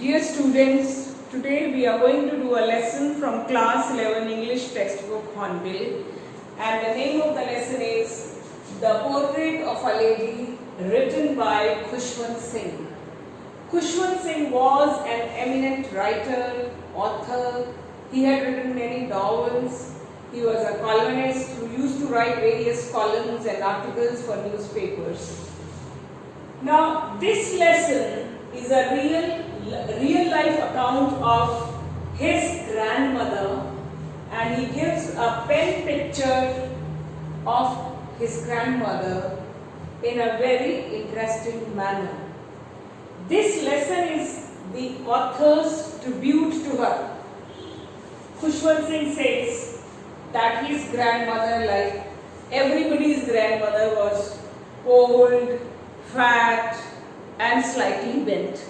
Dear students, today we are going to do a lesson from class 11 English textbook Hornbill, and the name of the lesson is The Portrait of a Lady, written by Khushwant Singh. Khushwant Singh was an eminent writer, author. He had written many novels. He was a columnist who used to write various columns and articles for newspapers. Now, this lesson is a real life account of his grandmother, and he gives a pen picture of his grandmother in a very interesting manner. This lesson is the author's tribute to her. Khushwant Singh says that his grandmother, like everybody's grandmother, was old, fat and slightly bent.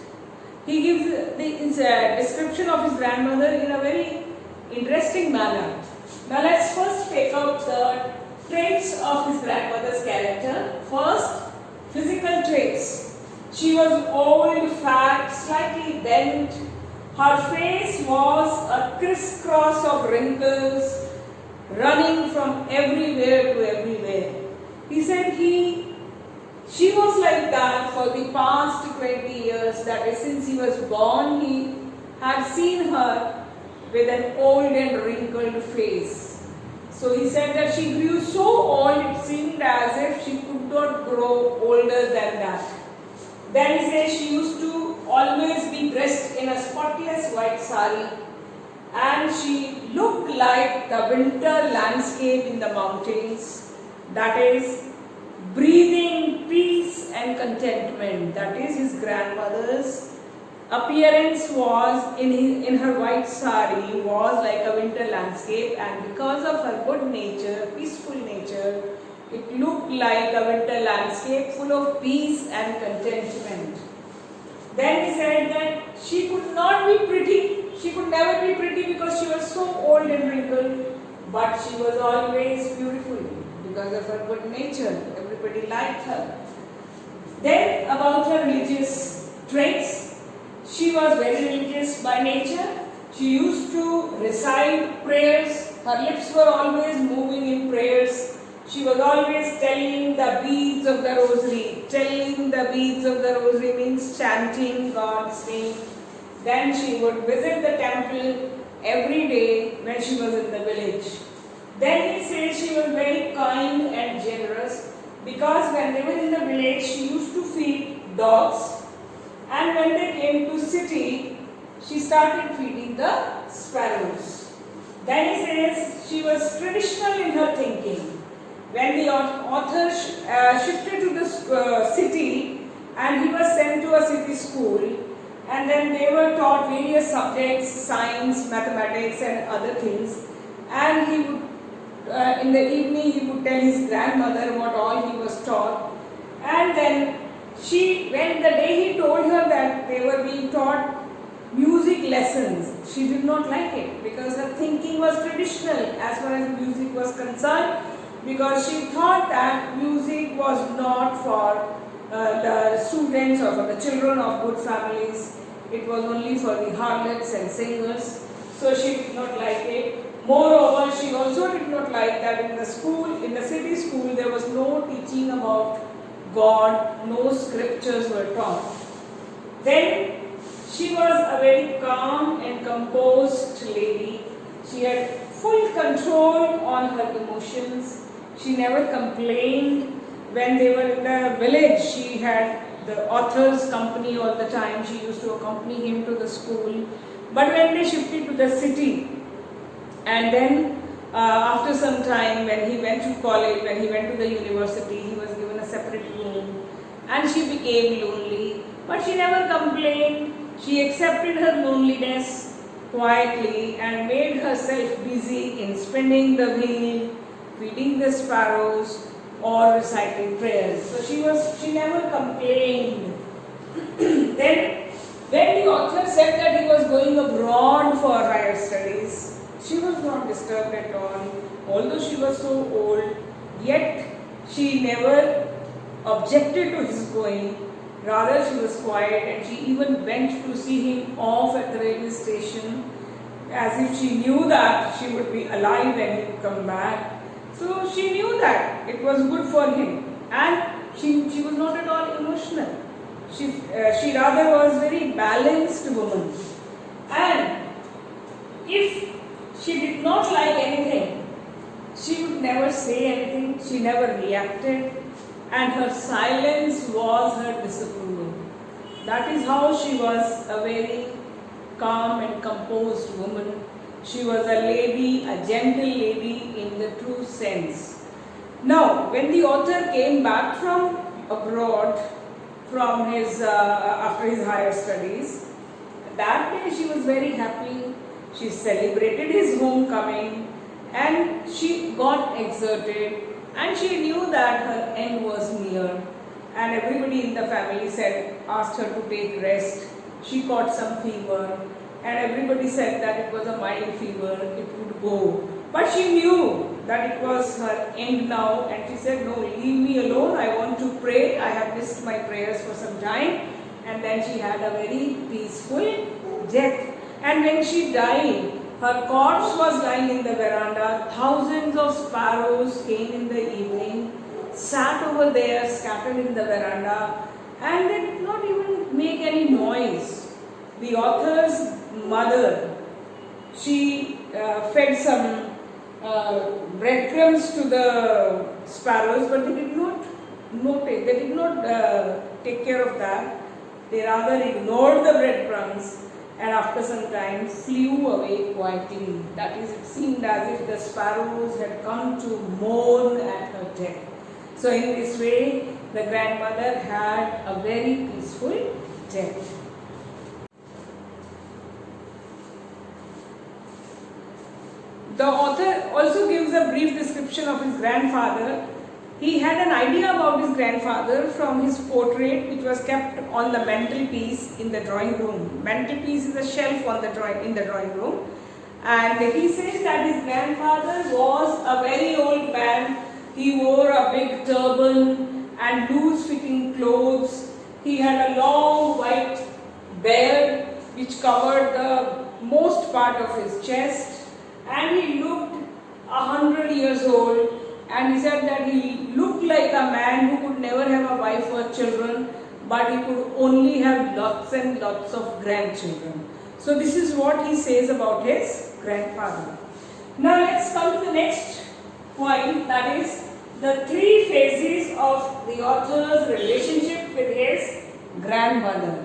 He gives the description of his grandmother in a very interesting manner. Now let's first take out the traits of his grandmother's character. First, physical traits. She was old, fat, slightly bent. Her face was a crisscross of wrinkles running from everywhere to everywhere. He said she was like that for the past 20 years, that is, since he was born, he had seen her with an old and wrinkled face. So he said that she grew so old, it seemed as if she could not grow older than that. Then he says she used to always be dressed in a spotless white sari, and she looked like the winter landscape in the mountains, that is, breathing peace and contentment. That is, his grandmother's appearance was in her white sari was like a winter landscape, and because of her good nature, peaceful nature, it looked like a winter landscape full of peace and contentment. Then he said that she could not be pretty. She could never be pretty because she was so old and wrinkled, but she was always beautiful because of her good nature. Everybody liked her. Then about her religious traits. She was very religious by nature. She used to recite prayers. Her lips were always moving in prayers. She was always telling the beads of the rosary. Telling the beads of the rosary means chanting God's name. Then she would visit the temple every day when she was in the village. Then he says she was very kind and generous, because when they were in the village, she used to feed dogs, and when they came to city, she started feeding the sparrows. Then he says she was traditional in her thinking. When the author shifted to the city, and he was sent to a city school, and then they were taught various subjects, science, mathematics and other things, and he would in the evening he would tell his grandmother what all he was taught. And then when the day he told her that they were being taught music lessons, she did not like it, because her thinking was traditional as far as music was concerned, because she thought that music was not for the students or for the children of good families. It was only for the harlots and singers. So she did not like it. Moreover, she also did not like that in the city school, there was no teaching about God, no scriptures were taught. Then she was a very calm and composed lady. She had full control on her emotions. She never complained. When they were in the village, she had the author's company all the time. She used to accompany him to the school. But when they shifted to the city, and then after some time, when he went to college, when he went to the university, he was given a separate room, and she became lonely. But she never complained. She accepted her loneliness quietly and made herself busy in spinning the wheel, feeding the sparrows, or reciting prayers. So she never complained. Then when the author said that he was going abroad for higher studies, she was not disturbed at all. Although she was so old, yet she never objected to his going. Rather, she was quiet, and she even went to see him off at the railway station as if she knew that she would be alive when he would come back. So she knew that it was good for him, and she was not at all emotional. She rather was very balanced woman. And if she did not like anything, she would never say anything, she never reacted, and her silence was her disapproval. That is how she was a very calm and composed woman. She was a lady, a gentle lady in the true sense. Now, when the author came back from abroad from his after his higher studies, that day she was very happy. She celebrated his homecoming, and she got exerted, and she knew that her end was near, and everybody in the family asked her to take rest. She caught some fever, and everybody said that it was a mild fever, it would go. But she knew that it was her end now, and she said, "No, leave me alone, I want to pray, I have missed my prayers for some time." And then she had a very peaceful death. And when she died, her corpse was lying in the veranda. Thousands of sparrows came in the evening, sat over there, scattered in the veranda, and they did not even make any noise. The author's mother, she fed some breadcrumbs to the sparrows, but they did not notice, they did not take care of that. They rather ignored the breadcrumbs, and after some time flew away quietly. That is, it seemed as if the sparrows had come to mourn at her death. So in this way, the grandmother had a very peaceful death. The author also gives a brief description of his grandfather. He had an idea about his grandfather from his portrait, which was kept on the mantelpiece in the drawing room. Mantelpiece is a shelf on in the drawing room. And he says that his grandfather was a very old man. He wore a big turban and loose-fitting clothes. He had a long white beard which covered the most part of his chest. And he looked 100 years old, and he said that he looked like a man who could never have a wife or children, but he could only have lots and lots of grandchildren. So this is what he says about his grandfather. Now let's come to the next point, that is the three phases of the author's relationship with his grandmother.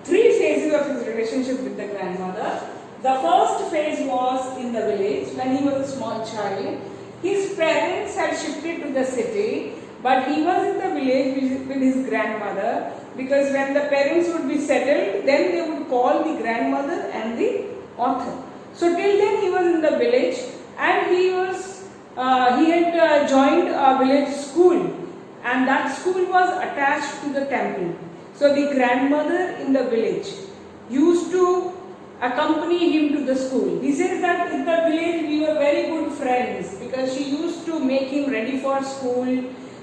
Three phases of his relationship with the grandmother. The first phase was in the village when he was a small child. His parents had shifted to the city, but he was in the village with his grandmother, because when the parents would be settled, then they would call the grandmother and the author. So till then he was in the village, and he had joined a village school, and that school was attached to the temple. So the grandmother in the village used to accompany him to the school. He says that in the village we were very good friends, because she used to make him ready for school.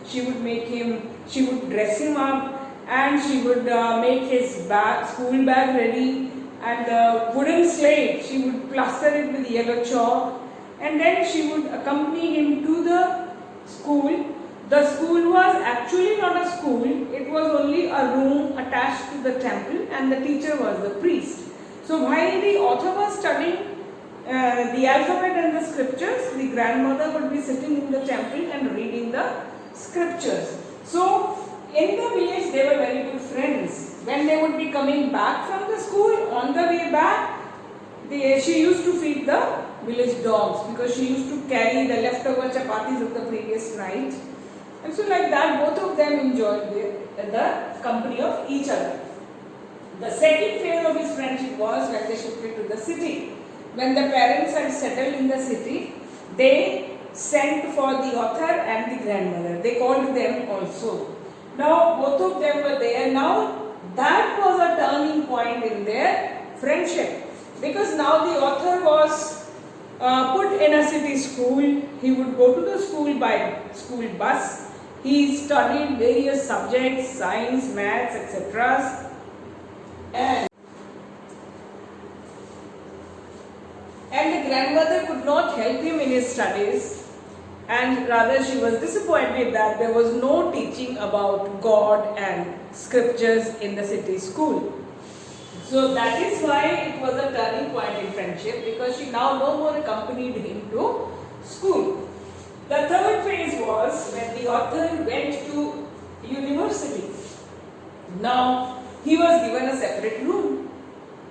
She would dress him up, and she would make his school bag ready, and the wooden slate, she would plaster it with yellow chalk, and then she would accompany him to the school. The school was actually not a school, it was only a room attached to the temple, and the teacher was the priest. So while the author was studying the alphabet and the scriptures, the grandmother would be sitting in the temple and reading the scriptures. So in the village they were very good friends. When they would be coming back from the school, on the way back, she used to feed the village dogs, because she used to carry the leftover chapatis of the previous night. And so like that, both of them enjoyed the company of each other. The second phase of his friendship was when they shifted to the city. When the parents had settled in the city, they sent for the author and the grandmother. They called them also. Now both of them were there. Now that was a turning point in their friendship, because now the author was put in a city school. He would go to the school by school bus. He studied various subjects, science, maths, etc. And the grandmother could not help him in his studies, and rather she was disappointed that there was no teaching about God and scriptures in the city school. So that is why it was a turning point in friendship, because she now no more accompanied him to school. The third phase was when the author went to university. Now he was given a separate room.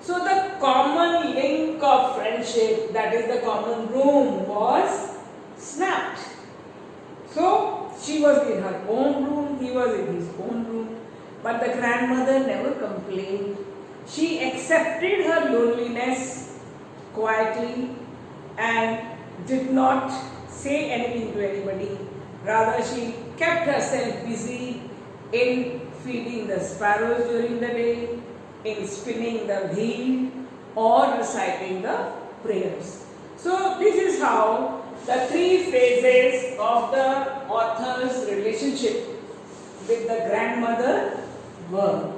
So the common link of friendship, that is the common room, was snapped. So she was in her own room, he was in his own room. But the grandmother never complained. She accepted her loneliness quietly and did not say anything to anybody. Rather, she kept herself busy in feeding the sparrows during the day, in spinning the wheel, or reciting the prayers. So this is how the three phases of the author's relationship with the grandmother were.